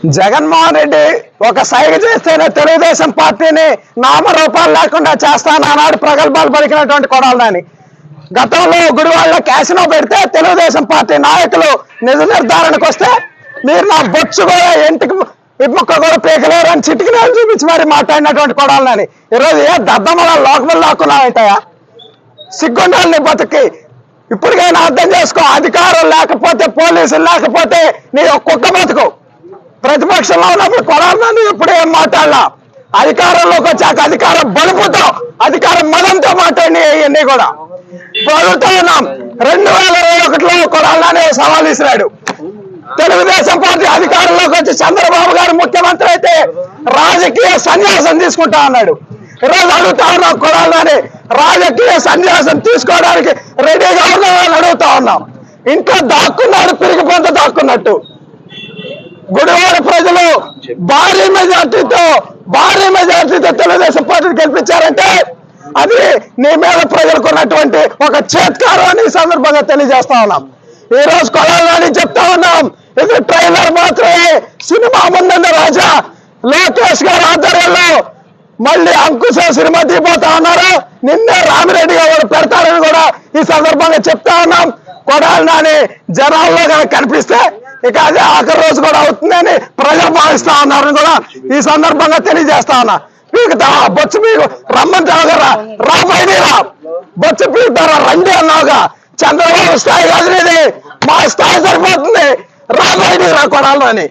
జగన్మోహన్ రెడ్డి ఒక సైగ చేస్తేనే తెలుగుదేశం పార్టీని నామరూపాలు లేకుండా చేస్తాను ఆనాడు ప్రగల్భాలు పలికినటువంటి కొడాలని గతంలో గుడివాడలో క్యాసినో పెడితే తెలుగుదేశం పార్టీ నాయకులు నిజ నిర్ధారణకు వస్తే మీరు నా బొచ్చు కూడా ఇంటికి ఇప్పొక్క కూడా పీకలేరు అని చిటికినాలు చూపించి మరి మాట్లాడినటువంటి కొడాలని ఈరోజు ఏ దద్దమ్మల లోకల్ లాక్కున్నావుంటాయా సిగ్గుండాలని బతికి ఇప్పటికైనా అర్థం చేసుకో. అధికారం లేకపోతే పోలీసులు లేకపోతే నీ కుక్క బతుకు. ప్రతిపక్షంలో ఉన్నప్పుడు కొడాలని ఎప్పుడు ఏం మాట్లాడలా, అధికారంలోకి వచ్చాక అధికారం బలుపుతో అధికారం మదంతో మాట్లాడి ఇవన్నీ కూడా అడుగుతా ఉన్నాం. 2021లో కొడాలని సవాల్ ఇసిరాడు. తెలుగుదేశం పార్టీ అధికారంలోకి వచ్చి చంద్రబాబు గారు ముఖ్యమంత్రి అయితే రాజకీయ సన్యాసం తీసుకుంటా అన్నాడు. ఈరోజు అడుగుతా ఉన్నాం కొడాలని రాజకీయ సన్యాసం తీసుకోవడానికి రెడీగా ఉన్నామని అడుగుతా ఉన్నాం. ఇంట్లో దాక్కున్నాడు, పిరిగి పొంత దాక్కున్నట్టు. గుడివాడ ప్రజలు భారీ మెజార్టీతో తెలుగుదేశం పార్టీని గెలిపించారంటే అది నీ మీద ప్రజలకు ఉన్నటువంటి ఒక చేత్కారం అని ఈ సందర్భంగా తెలియజేస్తా ఉన్నాం. ఈ రోజు కొడాలని చెప్తా ఉన్నాం, ఇది ట్రైలర్ మాత్రమే. సినిమా ముందున్న రాజా లోకేష్ గారి ఆధ్వర్యంలో మళ్ళీ అంకుశ సినిమా తీపోతా ఉన్నారు. నిన్నే రామిరెడ్డి గారు పెడతారని కూడా ఈ సందర్భంగా చెప్తా ఉన్నాం. కొడాలని జనాల్లో కనిపిస్తే ఇక అదే ఆఖరి రోజు కూడా అవుతుందని ప్రజలు భావిస్తా ఉన్నారని కూడా ఈ సందర్భంగా తెలియజేస్తా ఉన్నా. పీకుతా బొచ్చు పీకు రమ్మంటావు కదా, రాబోయేరా బొచ్చు పీకుతారా రండి అన్నావుగా. చంద్రబాబు స్థాయి కాదు ఇది, మా స్థాయి సరిపోతుంది. రాబోయేరా కొడాలని.